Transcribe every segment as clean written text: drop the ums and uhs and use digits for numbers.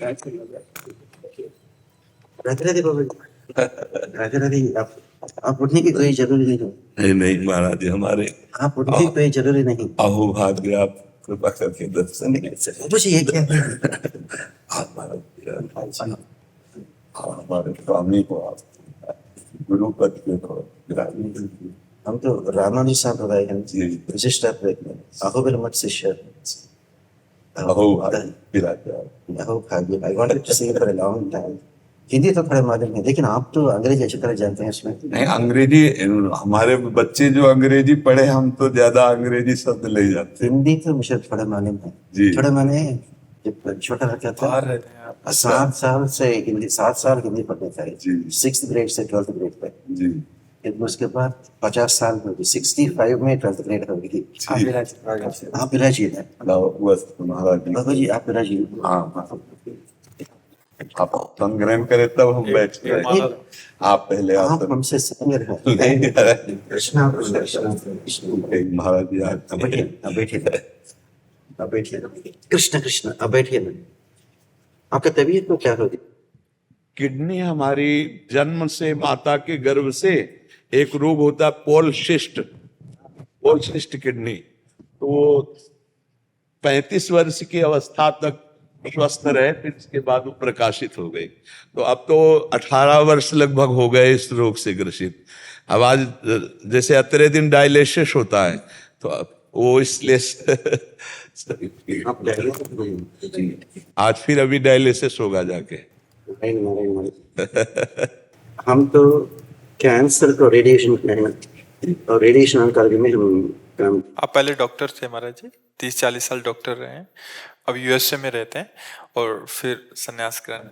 राधे राधे बाबा जी। राधे राधे। आप उठने की कोई जरूरी नहीं है। नहीं नहीं महाराज जी, हमारे आप उठने की कोई जरूरी नहीं। अहो भाग्य, आप कृपा करके दर्शन बाबा जी ये क्या है? आप महाराज जी, हमारे स्वामी को आप गुरु पद के तो हम तो रामानुज संप्रदाय हैं जी। विशिष्ट अहोबिल मठ शिष्य। अहो भाग्य। अहो भाग्य। I wanted to see for a long time. Hindi तो थोड़ा मालूम है, लेकिन आप तो अंग्रेजी अच्छी तरह जानते हैं इसमें। नहीं, अंग्रेजी हमारे बच्चे जो अंग्रेजी पढ़े, हम तो ज्यादा अंग्रेजी शब्द ले जाते हैं। हिंदी तो मुझे थोड़ा मालूम है जी। थोड़ा माने जब छोटा रखा था 7 साल से हिंदी, 7 साल हिंदी पढ़ने चाहिए जी। 6th ग्रेड से 12th ग्रेड तक जी। फिर उसके बाद 50 साल में 65 में 12th ग्रेड हो गई। आप विराजी है बस महाराज जी। बाबा जी आप विराजी। हाँ, आप संग्रहण करे तब हम बैठ के आप पहले आप हमसे सीनियर हैं। कृष्णा कृष्णा महाराज जी अब बैठिए अब बैठिए कृष्ण कृष्ण अब बैठिए ना। आपका तबीयत को क्या होगी? किडनी हमारी जन्म से माता के गर्भ से एक रोग होता है पॉलिसिस्ट किडनी। तो 35 वर्ष की अवस्था तक स्वस्थ रहे, फिर इसके बाद वो प्रकाशित हो गई। तो अब तो 18 वर्ष लगभग हो गए इस रोग से ग्रसित। अब आज जैसे अतरे दिन डायलिसिस होता है, तो अब वो इसलिए आज फिर अभी डायलिसिस होगा जाके। हम तो कैंसर को रेडिएशन और रेडिएशन ऑन्कोलॉजी में हम काम। आप पहले डॉक्टर थे महाराज जी, 30-40 साल डॉक्टर रहे हैं, अब यूएसए में रहते हैं और फिर संन्यास ग्रहण।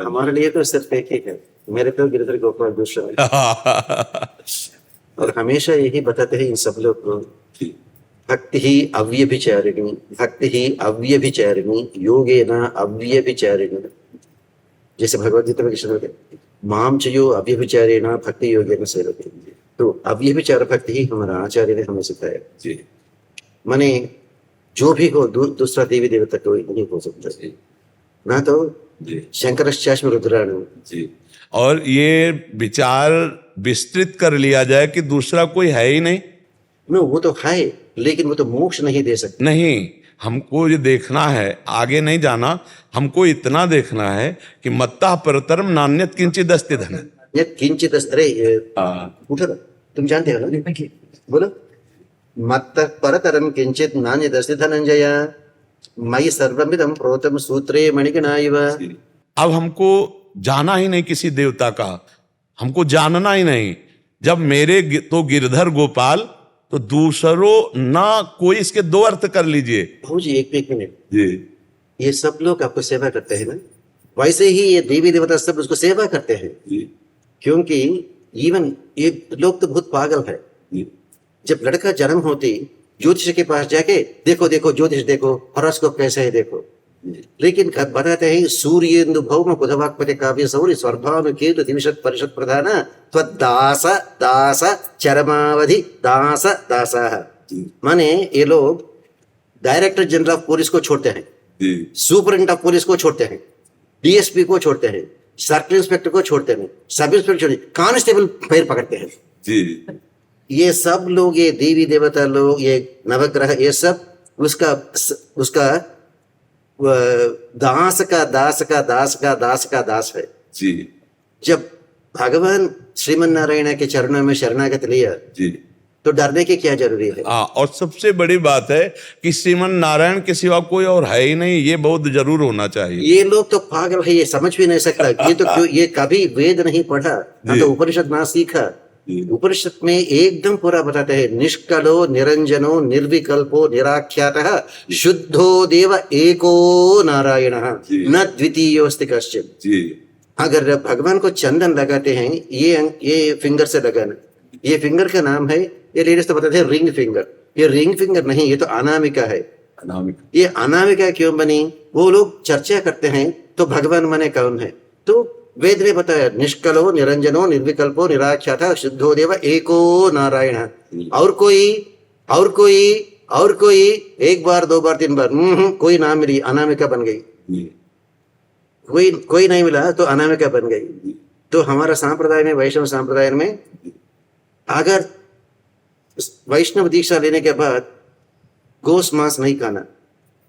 हमारे लिए तो सिर्फ एक ही है, मेरे तो गिरधर गोपाल दूसरा है। और हमेशा यही बताते हैं इन सब लोग को, भक्ति ही अव्यभिचारिणी, भक्ति ही अव्यभिचारिणी, योगेन अव्यभिचारिणी। जैसे भगवद गीता में कृष्ण कहते हैं माम चयो अव्यभिचारेण भक्ति योगेन सेवते। तो अव्यभिचार भक्ति ही हमारा आचार्य ने हमें सिखाया जी। माने जो भी हो दूसरा देवी देवता कोई नहीं हो सकता ना। तो शंकरश्चास्म रुद्राणु जी। और ये विचार विस्तृत कर लिया जाए कि दूसरा कोई है ही नहीं। नो, वो तो है, लेकिन वो तो मोक्ष नहीं दे सकते। नहीं, हमको ये देखना है, आगे नहीं जाना। हमको इतना देखना है कि मत्ता परतरम नान्यत किंचित अस्ति धन। किंचित अस्ति उठो, तुम जानते हो ना, बोलो। मत्ता परतरम किंचित नान्यत अस्ति धनंजय मयि सर्वमिदं प्रोतम सूत्रे मणिगणा इव। अब हमको जाना ही नहीं किसी देवता का, हमको जानना ही नहीं। जब मेरे तो गिरधर गोपाल, तो दूसरों ना कोई। इसके दो अर्थ कर लीजिए। हो जी, एक मिनट जी। ये सब लोग आपको सेवा करते हैं ना, वैसे ही ये देवी देवता सब उसको सेवा करते हैं जी। क्योंकि इवन ये लोग तो बहुत पागल है जी। जब लड़का जन्म होती ज्योतिष के पास जाके देखो देखो ज्योतिष देखो, हॉरोस्कोप कैसा है देखो। लेकिन बताते हैं सूर्येन्दु भौम कुधवाक्पति काव्य सौर्य स्वर्भानु केतु दिविशत परिषद प्रधान त्वदास दास चरमावधि दास दासाः। माने ये लोग डायरेक्टर जनरल ऑफ पुलिस को छोड़ते हैं, सुपरिटेंडेंट ऑफ पुलिस को छोड़ते हैं, डीएसपी को छोड़ते हैं, सर्किल इंस्पेक्टर को छोड़ते हैं, सब इंस्पेक्टर, कांस्टेबल पैर पकड़ते हैं जी। ये सब लोग, ये देवी देवता लोग, ये नवग्रह, ये सब उसका दास का दास का दास का दास का दास है जी। जब भगवान श्रीमन नारायण के चरणों में शरणागत लिया जी, तो डरने की क्या जरूरी है? और सबसे बड़ी बात है कि श्रीमन नारायण के सिवा कोई और है ही नहीं। ये बहुत जरूर होना चाहिए। ये लोग तो पागल है, ये समझ भी नहीं सकता। ये तो क्यों, ये कभी वेद नहीं पढ़ा ना, तो उपनिषद ना सीखा। उपनिषद में एकदम पूरा बताते हैं, निष्कलो निरंजनो निर्विकल्पो निराख्यातः शुद्धो देव एको नारायणः न द्वितीयोऽस्ति कश्चित्। अगर भगवान को चंदन लगाते हैं, ये फिंगर से लगाना, ये फिंगर का नाम है, ये लेडीज तो बताते हैं रिंग फिंगर। ये रिंग फिंगर नहीं, ये तो अनामिका है। ये अनामिका क्यों बनी? वो लोग चर्चा करते हैं तो भगवान माने कौन है? तो वेद ने बताया निष्कलो निरंजनो निर्विकल्पो निराख्यातः शुद्धो देव एको नारायण। और कोई एक बार 2 बार 3 बार कोई नाम मिली, अनामिका बन गई। कोई नहीं मिला तो अनामिका बन गई। तो हमारा सांप्रदाय में, वैष्णव सांप्रदाय में, अगर वैष्णव दीक्षा लेने के बाद गोस मांस नहीं खाना,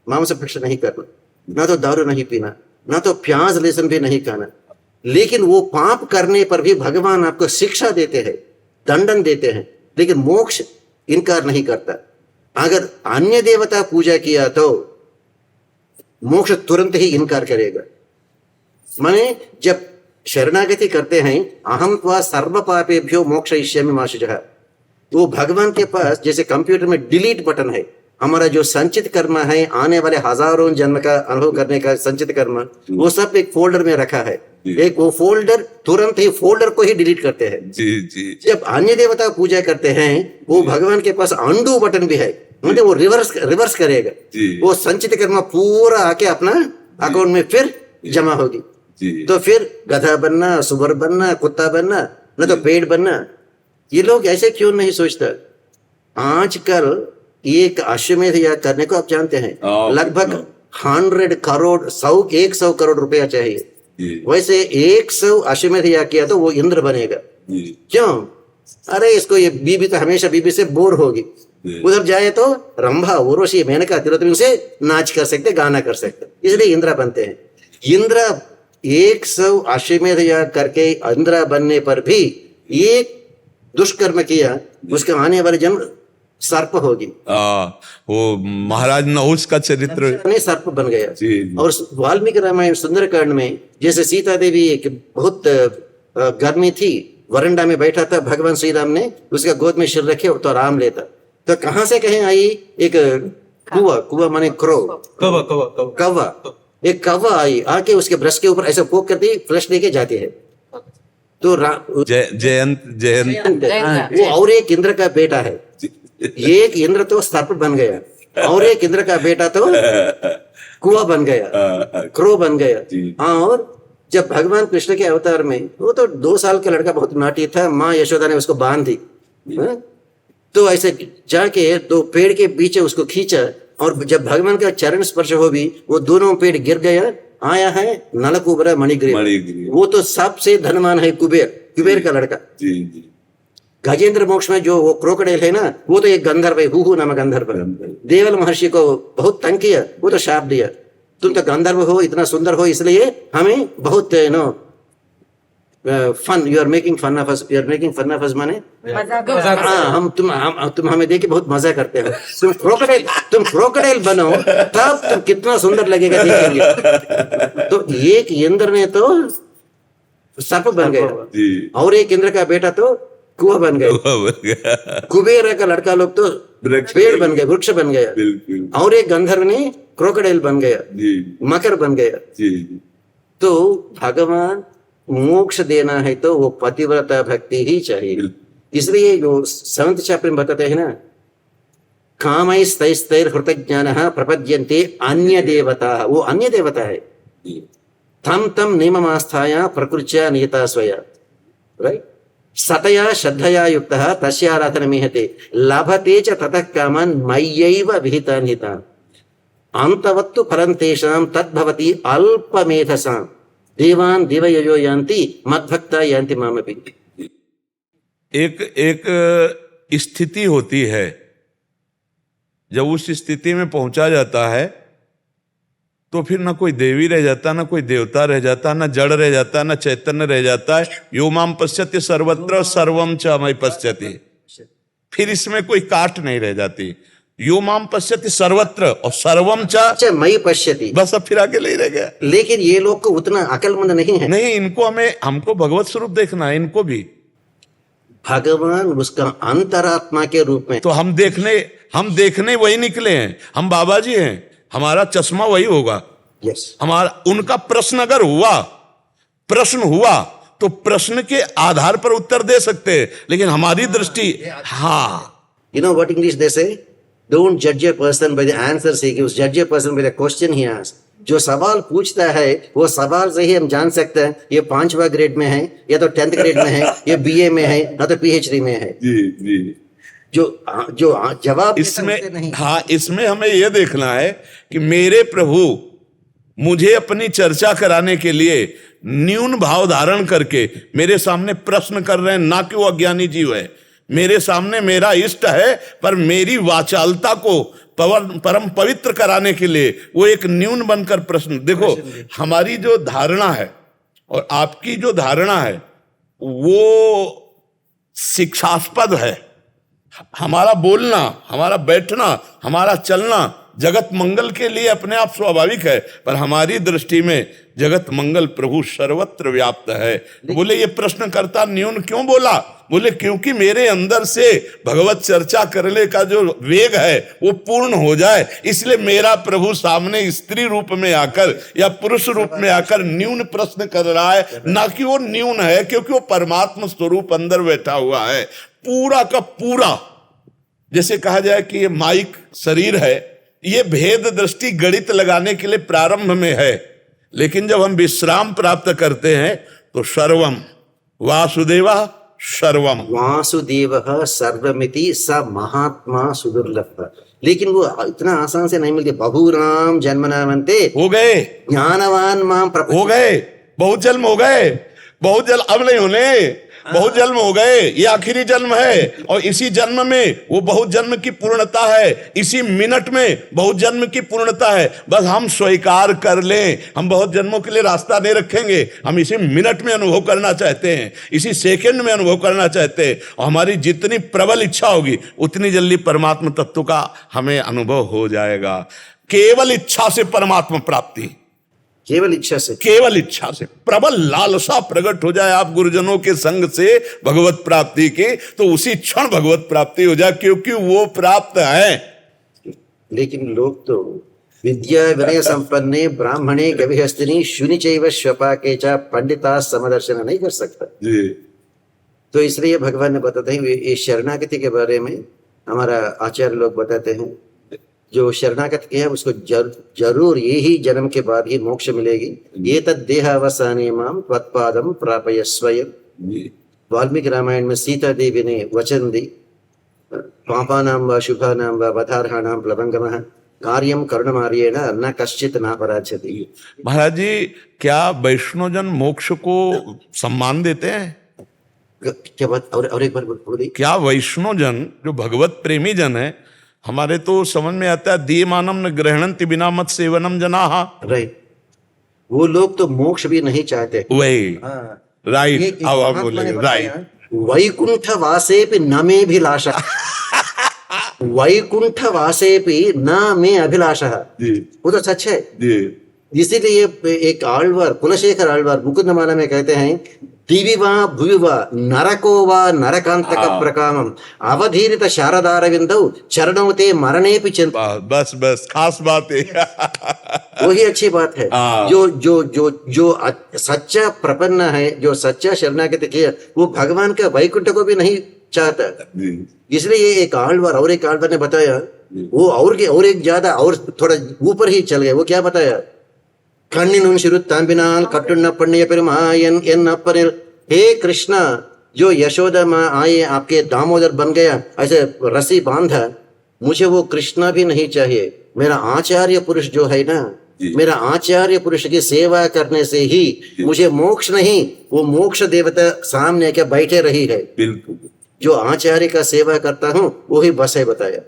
मांस भक्षण नहीं करना, ना तो दारू नहीं पीना, ना तो प्याज लहसुन भी नहीं खाना, लेकिन वो पाप करने पर भी भगवान आपको शिक्षा देते हैं, दंडन देते हैं, लेकिन मोक्ष इनकार नहीं करता। अगर अन्य देवता पूजा किया तो मोक्ष तुरंत ही इनकार करेगा। माने जब शरणागति करते हैं, अहम त्वा सर्व पापेभ्यो मोक्षयिष्यामि मा शुचः, वो भगवान के पास जैसे कंप्यूटर में डिलीट बटन है, हमारा जो संचित कर्म है, आने वाले हजारों जन्म का अनुभव करने का संचित कर्म, वो सब एक फोल्डर में रखा है। एक वो फोल्डर तुरंत ही फोल्डर को ही डिलीट करते हैं। जी जी। जब अन्य देवता पूजा करते हैं, वो भगवान के पास अंडू बटन भी है, मतलब वो रिवर्स करेगा। वो संचित कर्म पूरा आके अपना अकाउंट में फिर जमा होगी। तो फिर गधा बनना, सुअर बनना, कुत्ता बनना, न तो पेड़ बनना। ये लोग ऐसे क्यों नहीं सोचता? आजकल एक अश्वमेध याग करने को आप जानते हैं, लगभग 100 करोड़ 100 करोड़ रुपया चाहिए। वैसे 100 अश्वमेध याग किया तो वो इंद्र बनेगा। क्यों? अरे इसको ये बीबी तो हमेशा बीबी से बोर होगी, उधर जाए तो रंभा, उर्वशी, मेनका, तिलोत्तमा से नाच कर सकते, गाना कर सकते, इसलिए इंद्र बनते हैं। इंद्र 100 अश्वमेध याग करके इंद्र बनने पर भी एक दुष्कर्म किया, उसके आने वाले जन्म सर्प होगी। वो महाराज नहुष का चरित्र नहीं, सर्प बन गया। और वाल्मीकि रामायण सुंदरकांड में जैसे सीता देवी एक बहुत गर्मी थी, वरंडा में बैठा था, भगवान श्री राम ने उसका गोद में सिर रखे तो आराम लेता, तो कहां से कहीं आई एक कुआ माने क्रो, कौवा, एक कौवा आई, आके उसके ब्रश के ऊपर ऐसा पोक करती, फ्लश लेके जाती है। तो जयंत वो और एक इंद्र का बेटा है। एक इंद्र तो सर्प बन गया और एक इंद्र का बेटा तो कुआ बन गया, क्रो बन गया। और जब भगवान कृष्ण के अवतार में, वो तो 2 साल का लड़का बहुत नाटी था, माँ यशोदा ने उसको बांध दी, तो ऐसे जाके तो पेड़ के पीछे उसको खींचा, और जब भगवान का चरण स्पर्श हो भी वो दोनों पेड़ गिर गया। आया है नलकुबरा मणिग्रीव, वो तो सबसे धनवान है, कुबेर का लड़का। गजेंद्र मोक्ष में जो वो क्रोकोडाइल है ना, वो तो एक गंधर्व है, हुहु नामक गंधर्व। देवल महर्षि को बहुत तंग किया, वो तो शाप दिया, तुम तो गंधर्व हो, इतना सुंदर हो, इसलिए हमें बहुत fun, you are making fun of us, you are making fun of us माने हम तुम हमें देख के बहुत मजा करते हो। तुम क्रोकोडाइल बनो, तब तुम कितना सुंदर लगेगा देखेंगे। तो एक इंद्र ने तो सर्प बन गया और एक इंद्र का बेटा तो कुआ बन गया। कुबेर का लड़का लोग तो पेड़ बन गए, वृक्ष बन गया, और एक गंधर्व ने क्रोकोडाइल बन गया, मकर बन गया। तो भगवान मोक्ष देना है तो वो पतिव्रता भक्ति ही चाहिए। इसलिए जो 7th चैप्टर में बताते हैं ना, कामैस्तैस्तैर हृतज्ञानः प्रपद्यन्ते अन्य देवता, वो अन्य देवता है। तम तम नियममास्थाया प्रकृत्या नियता स्वया, राइट? सतया श्रद्धया युक्तः तस्य आराधनमीहते लभते च ततः कामान् मय्यैव विहितान् हितान् अन्तवत्तु फलं तेषां तद्भवति अल्पमेधसां देवान् दिवययो यान्ति मद्भक्ता यान्ति मामपि। एक स्थिति होती है, जब उस स्थिति में पहुंचा जाता है तो फिर ना कोई देवी रह जाता, ना कोई देवता रह जाता, ना जड़ रह जाता, ना चैतन्य रह जाता है। यो माम पश्यति सर्वत्र सर्वम च मयि पश्यति, फिर इसमें कोई काट नहीं रह जाती। यो माम पश्यति सर्वत्र और सर्वम च मयि पश्यति, बस अब फिर अकेले ही रह गया। लेकिन ये लोग को उतना अकलमंद नहीं है। नहीं, इनको हमको भगवत स्वरूप देखना है, इनको भी भगवान उसका अंतरात्मा के रूप में। तो हम देखने वही निकले हैं, हम बाबा जी हैं, हमारा चश्मा वही होगा। यस, हमारा उनका प्रश्न अगर प्रश्न हुआ तो प्रश्न के आधार पर उत्तर दे सकते हैं, लेकिन हमारी दृष्टि You know what English they say? Don't judge a person by the answers he gives, judge a person by the question he asks. जो सवाल पूछता है वो सवाल से ही हम जान सकते हैं ये 5वां ग्रेड में है, या तो 10th ग्रेड में है, या BA में है, या तो PhD में है। जो जवाब इसमें हमें यह देखना है कि मेरे प्रभु मुझे अपनी चर्चा कराने के लिए न्यून भाव धारण करके मेरे सामने प्रश्न कर रहे हैं, ना कि वो अज्ञानी जीव है। मेरे सामने मेरा इष्ट है, पर मेरी वाचालता को परम पवित्र कराने के लिए वो एक न्यून बनकर प्रश्न। देखो, हमारी जो धारणा है और आपकी जो धारणा है वो शिक्षास्पद है। हमारा बोलना, हमारा बैठना, हमारा चलना जगत मंगल के लिए अपने आप स्वाभाविक है, पर हमारी दृष्टि में जगत मंगल प्रभु सर्वत्र व्याप्त है। बोले ये प्रश्नकर्ता न्यून क्यों बोला? बोले क्योंकि मेरे अंदर से भगवत चर्चा करने का जो वेग है वो पूर्ण हो जाए, इसलिए मेरा प्रभु सामने स्त्री रूप में आकर या पुरुष रूप में आकर न्यून प्रश्न कर रहा है। ना कि वो न्यून है, क्योंकि वो परमात्मा स्वरूप अंदर बैठा हुआ है पूरा का पूरा। जैसे कहा जाए कि ये माइक शरीर है, ये भेद दृष्टि गणित लगाने के लिए प्रारंभ में है, लेकिन जब हम विश्राम प्राप्त करते हैं तो सर्वम वासुदेवा सर्वम, वासुदेवः सर्वमिति स महात्मा सुदुर्लभ। लेकिन वो इतना आसान से नहीं मिलते। बहुराम जन्मनामन्ते हो गए, ज्ञानवान माम हो गए, बहुत जन्म हो गए, बहुत जन्म अब नहीं होने, बहुत जन्म हो गए, ये आखिरी जन्म है। और इसी जन्म में वो बहुत जन्म की पूर्णता है, इसी मिनट में बहुत जन्म की पूर्णता है। बस हम स्वीकार कर लें, हम बहुत जन्मों के लिए रास्ता नहीं रखेंगे, हम इसी मिनट में अनुभव करना चाहते हैं, इसी सेकंड में अनुभव करना चाहते हैं। और हमारी जितनी प्रबल इच्छा होगी उतनी जल्दी परमात्मा तत्व का हमें अनुभव हो जाएगा। केवल इच्छा से परमात्मा प्राप्ति, केवल इच्छा से, केवल इच्छा से प्रबल लालसा प्रकट हो जाए आप गुरुजनों के संग से भगवत प्राप्ति की, तो उसी क्षण भगवत प्राप्ति हो जाए, क्योंकि वो प्राप्त है। लेकिन लोग तो विद्या विनय संपन्ने ब्राह्मणे गविहस्तिनी शुनि चैव श्वपाके च पंडिता समदर्शन नहीं कर सकता जी। तो इसलिए भगवान ने बताते हैं ये शरणागति के बारे में। हमारा आचार्य लोग बताते हैं जो शरणागत किया उसको जरूर यही जन्म के बाद ही मोक्ष मिलेगी। ये तद देहावसाने माम त्वत्पादम प्रापय स्वयं। वाल्मीकि रामायण में सीता देवी ने वचन दी, पापानां व शुभानां व वधार्हाणां प्लवंगमः कार्यम करुणमार्येण न कश्चित नापराध्यति। महाराज जी, क्या वैष्णवजन मोक्ष को सम्मान देते हैं? क्या बात? और एक बार बोलिए। क्या वैष्णवजन जो भगवत प्रेमी जन है, हमारे तो समझ में आता है दीयमानम न ग्रहणन्ति बिना मत सेवनम जनाहा, राइट, वो लोग तो मोक्ष भी नहीं चाहते। वही राइट, अब आप बोलेंगे राइट। वैकुंठ वासेपि न मे अभिलाषः वैकुंठ वासेपि न मे अभिलाषः, वो तो सच है। इसीलिए एक आಳ್वार कुलशेखर आಳ್वार मुकुंदमाला में कहते हैं दिवि वा भुवि वा नरको वा नरकांतक प्रकामम अवधीरित शारदारविंदौ चरणौ ते मरणेपि चिंता। बस बस खास बात है वही अच्छी बात है। जो जो जो जो सच्चा प्रपन्न है, जो सच्चा शरणागति किया, वो भगवान का वैकुंठ को भी नहीं चाहता। इसलिए ये एक आಳ್वार और एक आಳ್वार ने बताया, वो और एक ज्यादा और थोड़ा ऊपर ही चल गए। वो क्या बताया? कण्णिनुन शिरुत्तांबिनाल कट्टुन्न पण्य पेरुमायन एन अपनिल। हे कृष्णा, जो यशोदा माँ आए आपके दामोदर बन गया, ऐसे रस्सी बांधा, मुझे वो कृष्णा भी नहीं चाहिए। मेरा आचार्य पुरुष जो है ना, मेरा आचार्य पुरुष की सेवा करने से ही मुझे मोक्ष नहीं, वो मोक्ष देवता सामने क्या बैठे रही है। बिल्कुल, जो आचार्य का सेवा करता हूँ वही बस है। बताया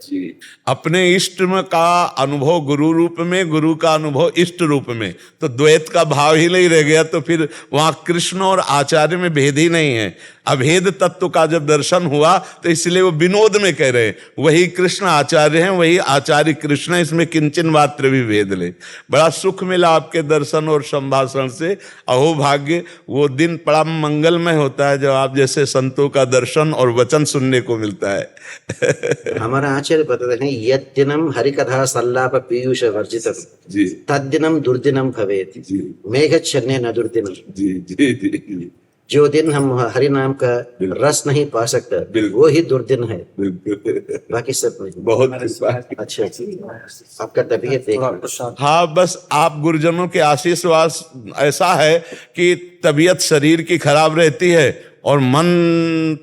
अपने इष्ट का अनुभव गुरु रूप में, गुरु का अनुभव इष्ट रूप में, तो द्वैत का भाव ही नहीं रह गया। तो फिर वहां कृष्ण और आचार्य में भेद ही नहीं है। अभेद तत्व का जब दर्शन हुआ तो इसलिए वो विनोद में कह रहे हैं वही कृष्ण आचार्य हैं, वही आचार्य कृष्ण है, इसमें किंचन मात्र भी भेद ले। बड़ा सुख मिला आपके दर्शन और संभाषण से। अहो भाग्य, वो दिन बड़ा मंगलमय होता है जब आप जैसे संतों का दर्शन और वचन सुनने को मिलता है। हमारा आचार्य बताते हैं यद्दिनम हरिकथा सल्लाप पीयूष वर्जितम तद्दिनम दुर्दिनम भवेत्। मेघच्छन्ने न दुर्दिनम। जो दिन हम हरि नाम का रस नहीं पा सकता वो ही दुर्दिन है, बाकी सब नहीं। बहुत अच्छा, आपका तबीयत देख। हाँ, बस आप गुरुजनों के आशीर्वाद ऐसा है कि तबीयत शरीर की खराब रहती है और मन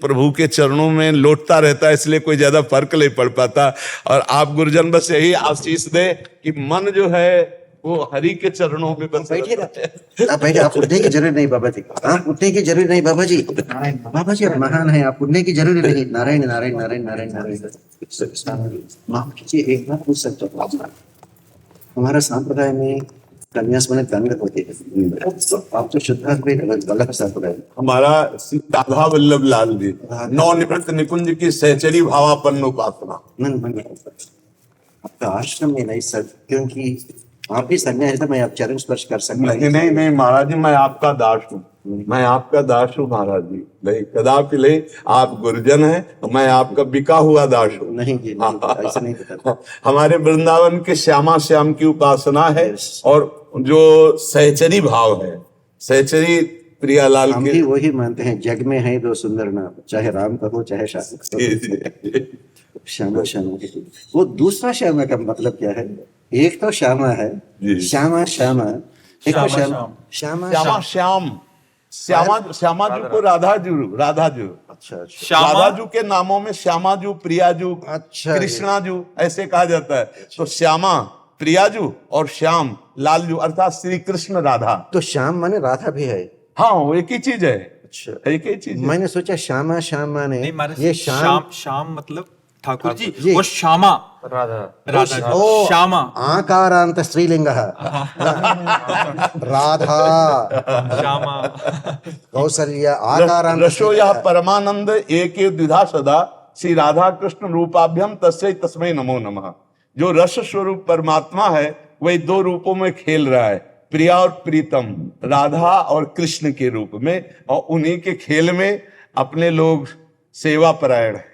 प्रभु के चरणों में लौटता रहता है, इसलिए कोई ज्यादा फर्क नहीं पड़ पाता। और आप गुरुजन बस यही आशीष दे कि मन जो है वो हरि के चरणों में बस बैठिए ना, आप बैठे, आप उठने की जरूरत नहीं बाबा जी, आप उठने की जरूरत नहीं बाबा जी, बाबा जी आप महान है, आप उठने की जरूरत नहीं। नारायण नारायण नारायण नारायण नारायण। माफ कीजिए, एक बात पूछ सकता हूँ? हमारा संप्रदाय में कन्यास में दंड होते हैं, आप तो शुद्धात्मा गलत संप्रदाय। हमारा श्री राधा वल्लभ लाल जी नौ निवृत्त निकुंज की सहचरी भावापन्न उपासना। आपका आश्रम में नहीं सर, क्योंकि आप भी सन्यासी थे, मैं आप चरण स्पर्श कर सकता नहीं नहीं नहीं महाराज जी, मैं आपका दास हूँ, मैं आपका दास हूँ महाराज जी। नहीं कदापि नहीं, आप गुरुजन हैं, तो मैं आपका बिका हुआ दास हूँ। नहीं जी, नहीं, ऐसा नहीं बताता। हमारे वृंदावन के श्यामा श्याम की उपासना है, और जो सहचरी भाव है, सहचरी प्रियालाल हम के। भी वही मानते हैं, जग में है दो सुंदर नाम, चाहे राम कहो चाहे श्याम कहो। श्यामा श्यामा, वो दूसरा श्यामा का मतलब क्या है? एक तो श्यामा है, श्यामा श्यामा, एक तो श्यामा श्यामा श्यामा श्याम, श्यामा जी को राधा जू। अच्छा अच्छा श्यामा राधा जू के नामों में श्यामा जू, प्रिया जू, अच्छा, कृष्णा जू ऐसे कहा जाता है। तो श्यामा, प्रिया जू और श्याम लाल जू, अर्थात श्री कृष्ण राधा। तो श्याम माने राधा भी है? हाँ वो एक ही चीज है, अच्छा, एक ही चीज है। मैंने सोचा श्यामा श्याम माने नहीं महाराज, ये श्याम श्याम मतलब ठाकुर जी। जी, और श्यामा राधा राधा ओ, जी, श्यामा आकारांत स्त्रीलिंग राधा श्यामा कौसल्य आकारांत रसो यह परमानंद एक द्विधा सदा श्री राधा कृष्ण रूपाभ्यम तस्मै तस्मै नमो नमः। जो रस स्वरूप परमात्मा है वही दो रूपों में खेल रहा है, प्रिया और प्रीतम, राधा और कृष्ण के रूप में, और उन्हीं के खेल में अपने लोग सेवा परायण है।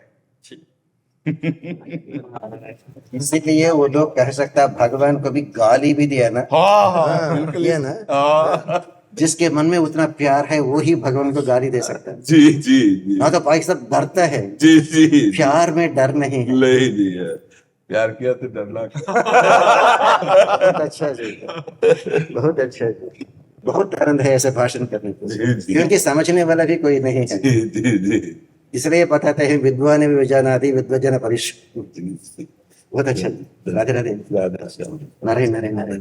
इसीलिए वो लोग कह सकता है भगवान को भी गाली भी दिया ना। हाँ बिल्कुल दिया ना, हाँ, जिसके मन में उतना प्यार है वो ही भगवान को गाली दे सकता है। जी जी जी हाँ, तो भाई सब डरता है, जी जी प्यार में डर नहीं है। ले जी है, प्यार किया तो डरना। बहुत अच्छा जी, बहुत अच्छा जी, बहुत आनंद है ऐसे भाषण करने को, जी, जी। क्योंकि समझने वाला भी कोई नहीं है। जी जी जी इसलिए बताते हैं विद्वान विजानाति विद्वजन परिश। बहुत अच्छा, राधे राधे, राधा श्याम। नारायण नारायण नारायण।